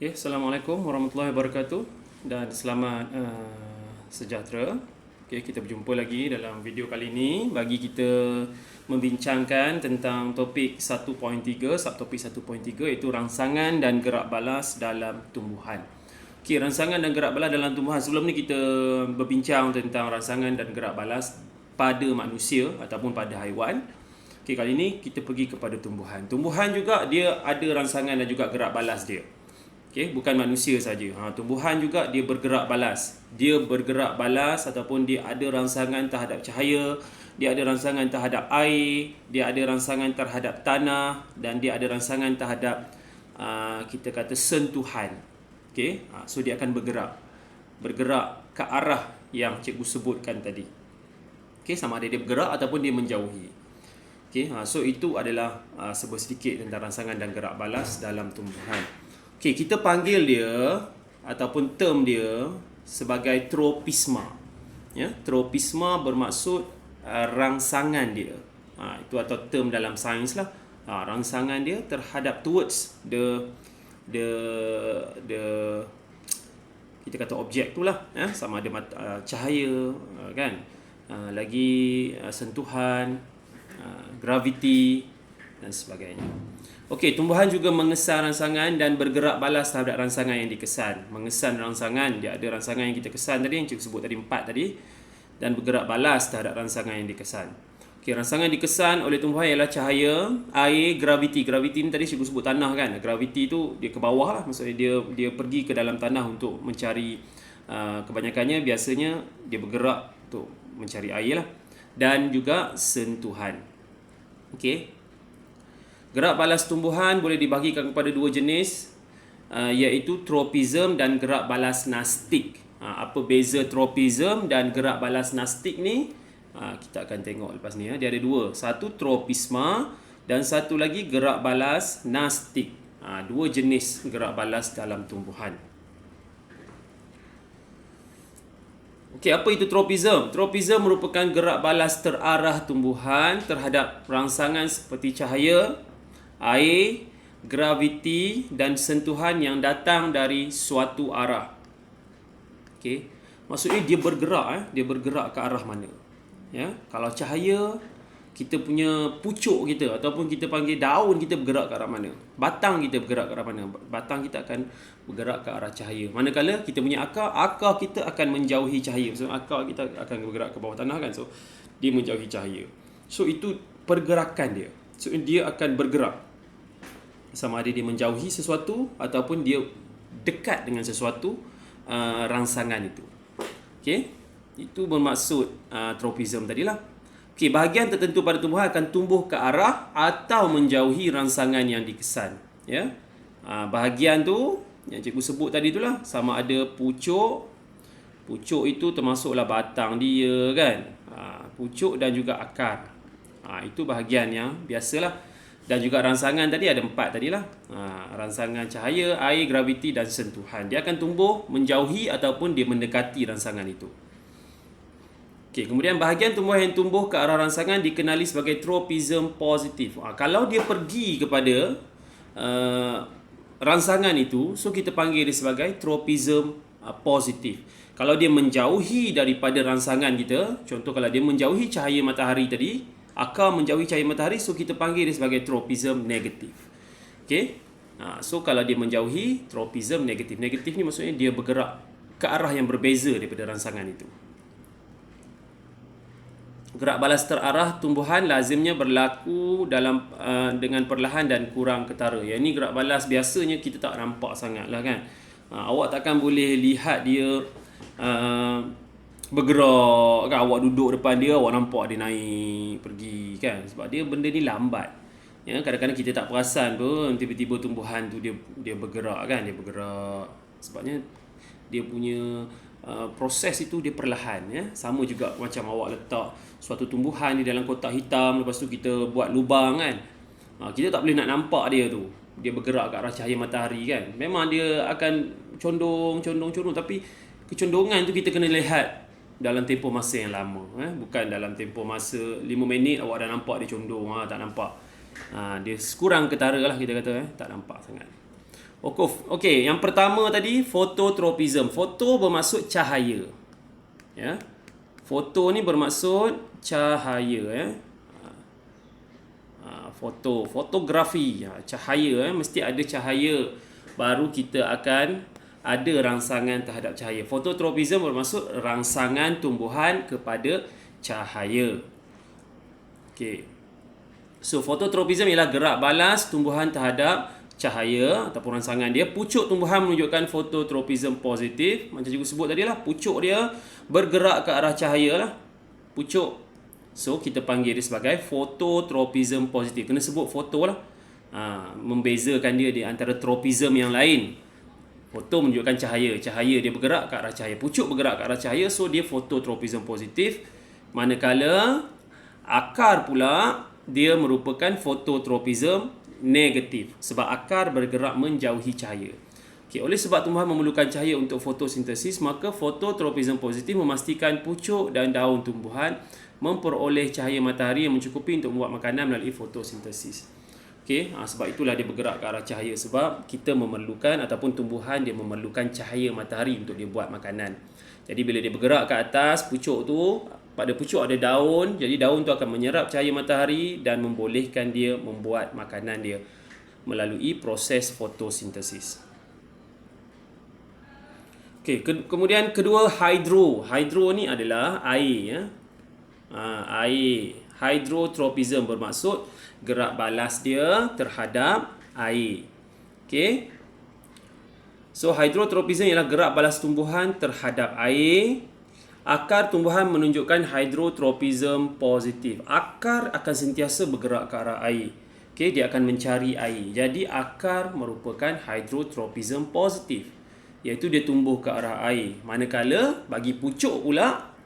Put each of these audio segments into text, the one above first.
Ya, Assalamualaikum warahmatullahi wabarakatuh dan selamat sejahtera. Okay, kita berjumpa lagi dalam video kali ini bagi kita membincangkan tentang topik 1.3, subtopik 1.3 iaitu rangsangan dan gerak balas dalam tumbuhan. Okay, rangsangan dan gerak balas dalam tumbuhan. Sebelum ni kita berbincang tentang rangsangan dan gerak balas pada manusia ataupun pada haiwan. Okay, kali ini kita pergi kepada tumbuhan. Tumbuhan juga dia ada rangsangan dan juga gerak balas dia. Okay, bukan manusia saja. Tumbuhan juga dia bergerak balas. Dia bergerak balas ataupun dia ada rangsangan terhadap cahaya, dia ada rangsangan terhadap air, dia ada rangsangan terhadap tanah dan dia ada rangsangan terhadap kita kata sentuhan. Okay, so dia akan bergerak ke arah yang cikgu sebutkan tadi. Okay, sama ada dia bergerak ataupun dia menjauhi. Okay, so itu adalah sebuah sedikit tentang rangsangan dan gerak balas dalam tumbuhan. Okey, kita panggil dia ataupun term dia sebagai tropisma. Ya, tropisma bermaksud rangsangan dia. Itu atau term dalam sains lah. Rangsangan dia terhadap towards the kita kata objek tu lah, ya, sama ada cahaya, kan, lagi sentuhan, graviti dan sebagainya. Okey, tumbuhan juga mengesan rangsangan dan bergerak balas terhadap rangsangan yang dikesan. Mengesan rangsangan, dia ada rangsangan yang kita kesan tadi, yang cikgu sebut tadi 4 tadi, dan bergerak balas terhadap rangsangan yang dikesan. Okey, rangsangan dikesan oleh tumbuhan ialah cahaya, air, graviti. Graviti ni tadi cikgu sebut tanah, kan. Graviti tu dia ke bawah lah, maksudnya dia pergi ke dalam tanah untuk mencari, kebanyakannya biasanya dia bergerak untuk mencari air lah. Dan juga sentuhan. Okey. Gerak balas tumbuhan boleh dibahagikan kepada dua jenis, iaitu tropism dan gerak balas nastik. Apa beza tropism dan gerak balas nastik ni? Kita akan tengok lepas ni. Dia ada dua. Satu tropisma dan satu lagi gerak balas nastik. Dua jenis gerak balas dalam tumbuhan. Okey, apa itu tropism? Tropism merupakan gerak balas terarah tumbuhan terhadap rangsangan seperti cahaya, air, graviti dan sentuhan yang datang dari suatu arah. Okey. Maksudnya dia bergerak ke arah mana? Ya, kalau cahaya, kita punya pucuk kita ataupun kita panggil daun kita bergerak ke arah mana? Batang kita bergerak ke arah mana? Batang kita akan bergerak ke arah cahaya. Manakala kita punya akar kita akan menjauhi cahaya. So akar kita akan bergerak ke bawah tanah, kan. So dia menjauhi cahaya. So itu pergerakan dia. So dia akan bergerak. Sama ada dia menjauhi sesuatu ataupun dia dekat dengan sesuatu rangsangan itu. Okey, itu bermaksud tropism tadilah. Okey, bahagian tertentu pada tumbuhan akan tumbuh ke arah atau menjauhi rangsangan yang dikesan. Ya, bahagian tu yang cikgu sebut tadi itulah, sama ada pucuk. Pucuk itu termasuklah batang dia, kan. Pucuk dan juga akar. Itu bahagian yang biasalah. Dan juga rangsangan tadi ada 4 tadilah. Rangsangan cahaya, air, graviti dan sentuhan. Dia akan tumbuh menjauhi ataupun dia mendekati rangsangan itu. Okey, kemudian bahagian tumbuhan yang tumbuh ke arah rangsangan dikenali sebagai tropism positif. Kalau dia pergi kepada rangsangan itu, so kita panggil dia sebagai tropism positif. Kalau dia menjauhi daripada rangsangan kita, contoh kalau dia menjauhi cahaya matahari tadi, akar menjauhi cahaya matahari, so kita panggil dia sebagai tropism negatif. Okey. So kalau dia menjauhi, tropism negatif. Negatif ni maksudnya dia bergerak ke arah yang berbeza daripada rangsangan itu. Gerak balas terarah tumbuhan lazimnya berlaku dalam dengan perlahan dan kurang ketara. Yang ini gerak balas biasanya kita tak nampak sangat lah, kan. Awak takkan boleh lihat dia bergerak, kan. Awak duduk depan dia, awak nampak dia naik pergi, kan. Sebab dia benda ni lambat. Ya, kadang-kadang kita tak perasan pun tiba-tiba tumbuhan tu dia bergerak, kan. Dia bergerak sebabnya dia punya proses itu dia perlahan, ya. Sama juga macam awak letak suatu tumbuhan di dalam kotak hitam, lepas tu kita buat lubang, kan. Kita tak boleh nak nampak dia tu. Dia bergerak ke arah cahaya matahari, kan. Memang dia akan condong, tapi kecondongan tu kita kena lihat dalam tempoh masa yang lama, bukan dalam tempoh masa 5 minit awak dah nampak dia condong, tak nampak. Dia kurang ketara lah, kita kata, tak nampak sangat. Okey, yang pertama tadi fototropism. Foto bermaksud cahaya. Ya. Foto ni bermaksud cahaya ya. Fotografi, cahaya mesti ada cahaya baru kita akan ada rangsangan terhadap cahaya. Fototropism bermaksud rangsangan tumbuhan kepada cahaya. Okey. So fototropism ialah gerak balas tumbuhan terhadap cahaya ataupun rangsangan dia. Pucuk tumbuhan menunjukkan fototropism positif. Macam cikgu sebut tadi lah, pucuk dia bergerak ke arah cahaya lah. Pucuk. So kita panggil dia sebagai fototropism positif. Kena sebut foto lah. Membezakan dia di antara tropism yang lain. Foto menunjukkan cahaya. Cahaya dia bergerak ke arah cahaya. Pucuk bergerak ke arah cahaya. So dia fototropism positif. Manakala akar pula dia merupakan fototropism negatif. Sebab akar bergerak menjauhi cahaya. Okay, oleh sebab tumbuhan memerlukan cahaya untuk fotosintesis, maka fototropism positif memastikan pucuk dan daun tumbuhan memperoleh cahaya matahari yang mencukupi untuk membuat makanan melalui fotosintesis. Okay, sebab itulah dia bergerak ke arah cahaya. Sebab kita memerlukan ataupun tumbuhan dia memerlukan cahaya matahari untuk dia buat makanan. Jadi bila dia bergerak ke atas pucuk tu, pada pucuk ada daun. Jadi daun tu akan menyerap cahaya matahari dan membolehkan dia membuat makanan dia melalui proses fotosintesis. Okey, kemudian kedua hydro. Hydro ni adalah air ya. Air. Hydrotropism bermaksud gerak balas dia terhadap air. Okey. So hydrotropism ialah gerak balas tumbuhan terhadap air. Akar tumbuhan menunjukkan hydrotropism positif. Akar akan sentiasa bergerak ke arah air. Okey, dia akan mencari air. Jadi akar merupakan hydrotropism positif, iaitu dia tumbuh ke arah air. Manakala bagi pucuk pula,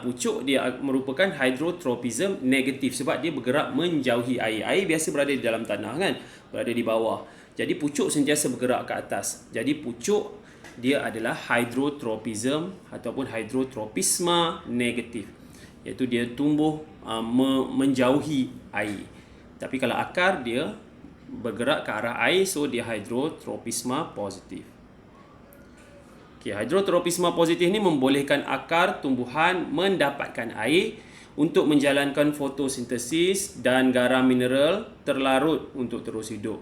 pucuk dia merupakan hydrotropism negatif sebab dia bergerak menjauhi air. Air biasa berada di dalam tanah kan, berada di bawah. Jadi pucuk sentiasa bergerak ke atas. Jadi pucuk dia adalah hydrotropism ataupun hydrotropisma negatif, iaitu dia tumbuh menjauhi air. Tapi kalau akar dia bergerak ke arah air, so dia hydrotropisma positif. Hydrotropisma positif ni membolehkan akar tumbuhan mendapatkan air untuk menjalankan fotosintesis dan garam mineral terlarut untuk terus hidup.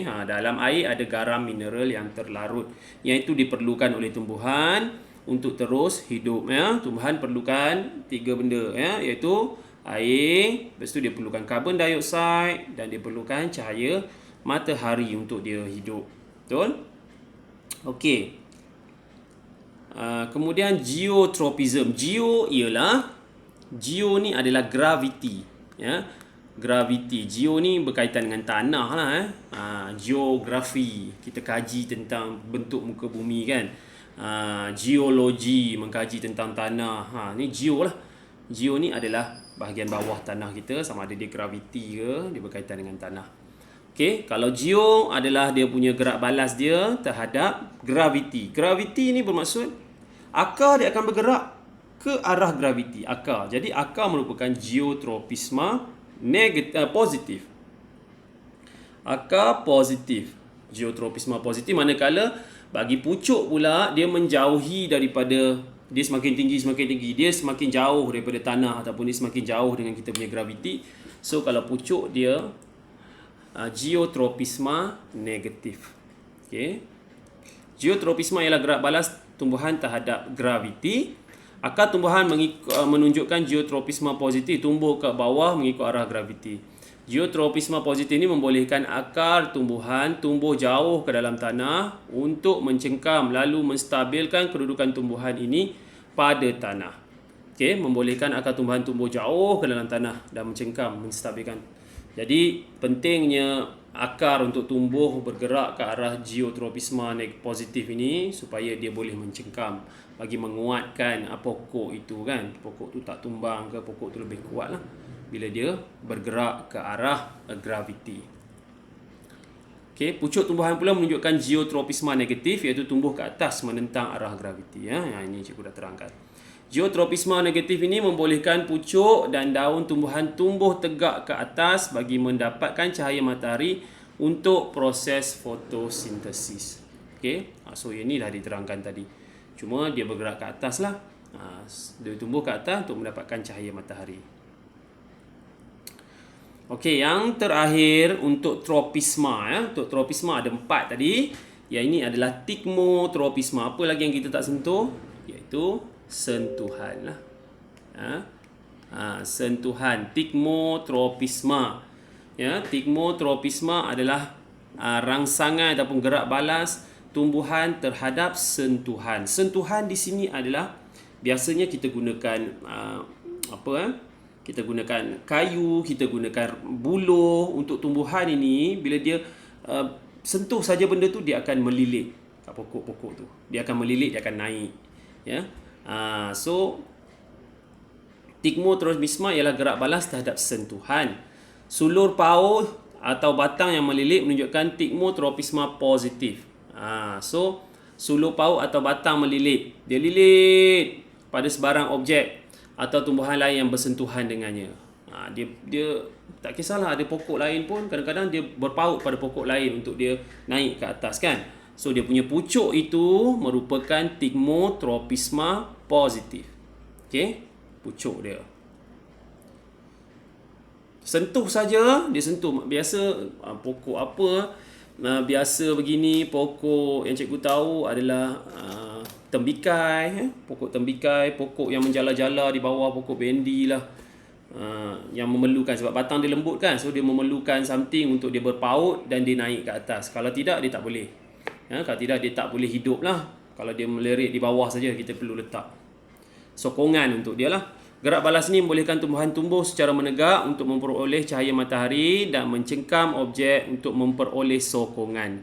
Dalam air ada garam mineral yang terlarut, yang itu diperlukan oleh tumbuhan untuk terus hidup ya. Tumbuhan perlukan 3 benda ya, iaitu air, lepas tu dia perlukan karbon dioksida dan dia perlukan cahaya matahari untuk dia hidup. Betul? Okey. Kemudian geotropism. Geo ni adalah graviti ya. Graviti. Geo ni berkaitan dengan tanah lah geografi, kita kaji tentang bentuk muka bumi kan. Geologi, mengkaji tentang tanah. Ni geo lah. Geo ni adalah bahagian bawah tanah kita, sama ada dia graviti ke, dia berkaitan dengan tanah. Okey, kalau geo adalah dia punya gerak balas dia terhadap graviti. Graviti ni bermaksud akar dia akan bergerak ke arah graviti. Akar. Jadi akar merupakan geotropisma positif. Akar positif. Geotropisma positif. Manakala bagi pucuk pula dia menjauhi daripada, dia semakin tinggi. Dia semakin jauh daripada tanah ataupun dia semakin jauh dengan kita punya graviti. So kalau pucuk dia geotropisma negatif. Okey. Geotropisma ialah gerak balas tumbuhan terhadap graviti. Akar tumbuhan menunjukkan geotropisma positif, tumbuh ke bawah mengikut arah graviti. Geotropisma positif ini membolehkan akar tumbuhan tumbuh jauh ke dalam tanah untuk mencengkam lalu menstabilkan kedudukan tumbuhan ini pada tanah. Okey, membolehkan akar tumbuhan tumbuh jauh ke dalam tanah dan mencengkam, menstabilkan. Jadi pentingnya akar untuk tumbuh bergerak ke arah geotropisma positif ini supaya dia boleh mencengkam bagi menguatkan pokok itu kan. Pokok tu tak tumbang ke, pokok tu lebih kuat lah bila dia bergerak ke arah graviti. Okey, pucuk tumbuhan pula menunjukkan geotropisma negatif, iaitu tumbuh ke atas menentang arah graviti ya. Ini cikgu dah terangkan. Geotropisma negatif ini membolehkan pucuk dan daun tumbuhan tumbuh tegak ke atas bagi mendapatkan cahaya matahari untuk proses fotosintesis. Okey, so yang ni dah diterangkan tadi. Cuma dia bergerak ke atas lah. Dia tumbuh ke atas untuk mendapatkan cahaya matahari. Okey, yang terakhir untuk tropisma ya. Untuk tropisma ada 4 tadi. Yang ini adalah tigmotropisma. Apa lagi yang kita tak sentuh? Iaitu sentuhan lah. Sentuhan, tigmotropisma. Ya, tigmotropisma adalah rangsangan ataupun gerak balas tumbuhan terhadap sentuhan. Sentuhan di sini adalah biasanya kita gunakan kita gunakan kayu, kita gunakan buluh untuk tumbuhan ini. Bila dia sentuh saja benda tu, dia akan melilit kat pokok-pokok tu. Dia akan melilit, dia akan naik. Ya. So tigmotropisma ialah gerak balas terhadap sentuhan. Sulur paruh atau batang yang melilit menunjukkan tigmotropisma positif. So sulur paruh atau batang melilit, dia lilit pada sebarang objek atau tumbuhan lain yang bersentuhan dengannya. Dia tak kisahlah, ada pokok lain pun kadang-kadang dia berpaut pada pokok lain untuk dia naik ke atas kan. So dia punya pucuk itu merupakan tigmotropisma positif. Okey, pucuk dia. Sentuh saja, dia sentuh. Biasa pokok apa biasa begini, pokok yang cikgu tahu adalah tembikai, pokok tembikai, pokok yang menjala-jala di bawah pokok bendi lah, yang memerlukan, sebab batang dia lembut kan, so dia memerlukan something untuk dia berpaut dan dia naik ke atas. Kalau tidak, dia tak boleh. Kalau tidak, dia tak boleh hidup lah. Kalau dia melirik di bawah saja, kita perlu letak sokongan untuk dia lah. Gerak balas ni membolehkan tumbuhan tumbuh secara menegak untuk memperoleh cahaya matahari dan mencengkam objek untuk memperoleh sokongan.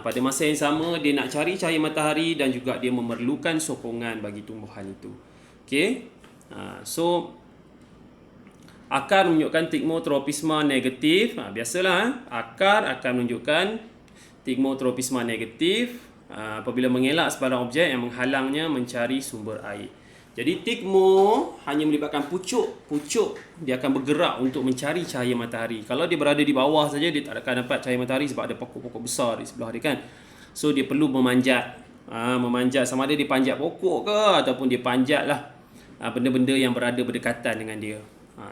Pada masa yang sama, dia nak cari cahaya matahari dan juga dia memerlukan sokongan bagi tumbuhan itu. Okey. So akar menunjukkan tigmotropisma negatif. Biasalah akar akan menunjukkan tigmotropisma negatif apabila mengelak sebarang objek yang menghalangnya mencari sumber air. Jadi tigmo hanya melibatkan pucuk. Pucuk dia akan bergerak untuk mencari cahaya matahari. Kalau dia berada di bawah saja, dia tak akan dapat cahaya matahari sebab ada pokok-pokok besar di sebelah dia kan. So dia perlu memanjat. Memanjat, sama ada dia panjat pokok ke ataupun dia panjat lah benda-benda yang berada berdekatan dengan dia.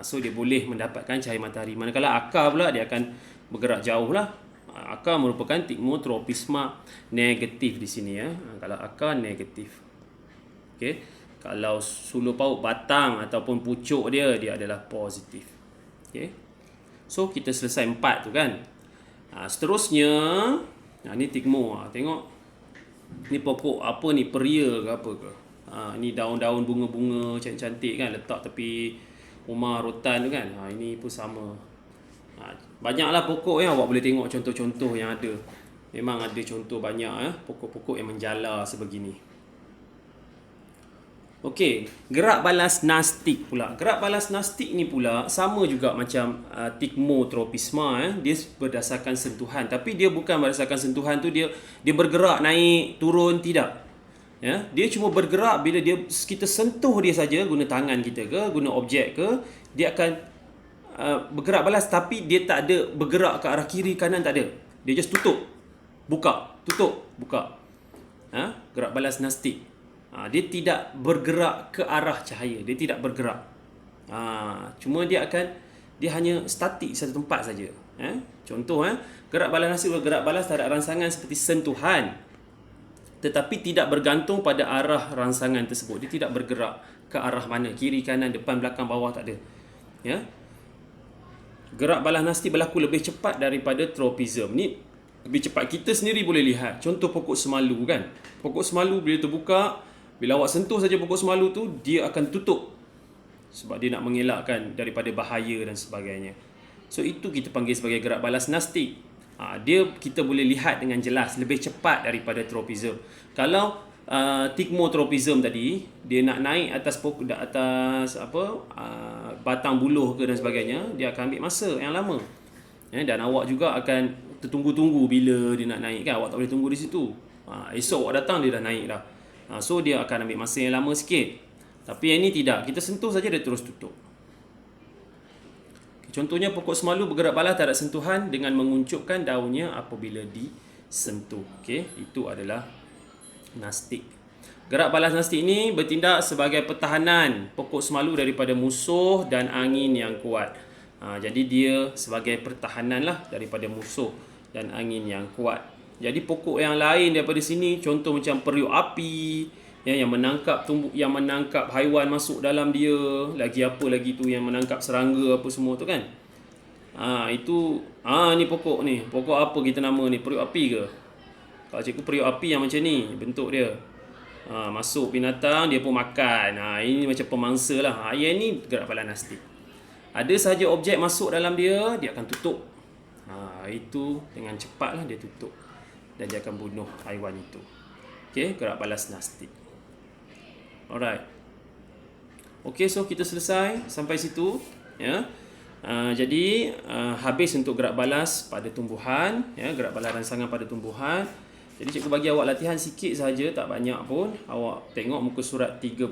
So dia boleh mendapatkan cahaya matahari. Manakala akar pula dia akan bergerak jauh lah. Akar merupakan tigmotropisma negatif di sini ya. Kalau akar negatif. Okey. Kalau sulur paut batang ataupun pucuk dia adalah positif. Okay. So kita selesai 4 tu kan. Seterusnya ni tigmo. Tengok ni pokok apa ni, peria ke apa ke. Ni daun-daun bunga-bunga cantik-cantik kan, letak tepi rumah rotan tu kan. Ini pun sama. Banyaklah pokok awak boleh tengok contoh-contoh yang ada. Memang ada contoh banyak pokok-pokok yang menjala sebegini. Okey, gerak balas nastik pula. Gerak balas nastik ni pula sama juga macam tigmotropisma. Dia berdasarkan sentuhan, tapi dia bukan berdasarkan sentuhan tu dia bergerak naik turun, tidak. Ya, dia cuma bergerak bila kita sentuh dia saja, guna tangan kita ke, guna objek ke, dia akan bergerak balas, tapi dia tak ada bergerak ke arah kiri kanan, tak ada. Dia just tutup, buka, tutup, buka. Gerak balas nastik. Dia tidak bergerak ke arah cahaya, dia tidak bergerak. Cuma dia hanya statik satu tempat saja. Contoh gerak balas nastik, gerak balas terhadap rangsangan seperti sentuhan, tetapi tidak bergantung pada arah rangsangan tersebut. Dia tidak bergerak ke arah mana, kiri kanan, depan belakang bawah, tak ada. Ya. Gerak balas nastik berlaku lebih cepat daripada tropism. Ni lebih cepat, kita sendiri boleh lihat. Contoh pokok semalu kan. Pokok semalu bila terbuka, bila awak sentuh saja pokok semalu tu, dia akan tutup sebab dia nak mengelakkan daripada bahaya dan sebagainya. So itu kita panggil sebagai gerak balas nastik. Kita boleh lihat dengan jelas, lebih cepat daripada tropism. Kalau tigmotropism tadi, dia nak naik atas pokok, atas batang buluh ke dan sebagainya, dia akan ambil masa yang lama. Dan awak juga akan tertunggu-tunggu bila dia nak naik kan. Awak tak boleh tunggu di situ. Esok awak datang, dia dah naik dah. So dia akan ambil masa yang lama sikit. Tapi yang ni tidak, kita sentuh saja dia terus tutup. Contohnya pokok semalu bergerak balas tak ada sentuhan dengan menguncupkan daunnya apabila disentuh. Okey, itu adalah nastik. Gerak balas nastik ini bertindak sebagai pertahanan pokok semalu daripada musuh dan angin yang kuat. Jadi dia sebagai pertahanan lah daripada musuh dan angin yang kuat. Jadi pokok yang lain daripada sini, contoh macam periuk api, yang menangkap haiwan masuk dalam dia, lagi apa lagi tu yang menangkap serangga apa semua tu kan. Ni pokok ni. Pokok apa kita nama ni? Periuk api ke? Kalau cikgu periuk api yang macam ni bentuk dia. Masuk binatang dia pun makan. Ini macam pemangsa lah. Yang ni gerak balas nastik. Ada sahaja objek masuk dalam dia, dia akan tutup. Itu dengan cepat lah dia tutup. Dan dia akan bunuh haiwan itu. Okay, gerak balas nastik. Alright. Okay, so kita selesai sampai situ. Ya. Jadi habis untuk gerak balas pada tumbuhan, ya, gerak balas rangsangan pada tumbuhan. Jadi cikgu bagi awak latihan sikit saja, tak banyak pun. Awak tengok muka surat 35,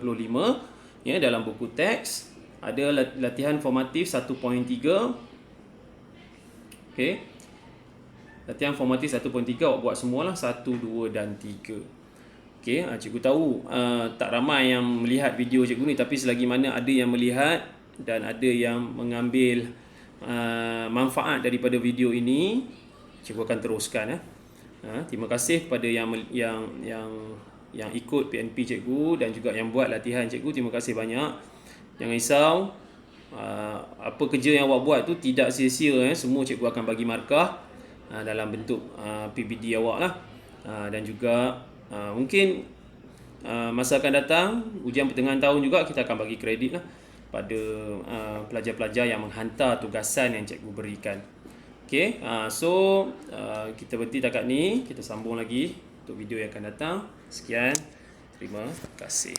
ya, dalam buku teks ada latihan formatif 1.3. Okey. Latihan formatif 1.3 awak buat semualah 1, 2 dan 3. Okey, cikgu tahu tak ramai yang melihat video cikgu ni, tapi selagi mana ada yang melihat dan ada yang mengambil manfaat daripada video ini, cikgu akan teruskan. Terima kasih kepada yang ikut PNP cikgu dan juga yang buat latihan cikgu. Terima kasih banyak. Jangan risau, apa kerja yang awak buat tu tidak sia-sia. Semua cikgu akan bagi markah dalam bentuk PBD awak lah. Dan juga mungkin masa akan datang ujian pertengahan tahun juga kita akan bagi kredit lah pada pelajar-pelajar yang menghantar tugasan yang cikgu berikan. Okay, so kita berhenti dekat ni. Kita sambung lagi untuk video yang akan datang. Sekian, terima kasih.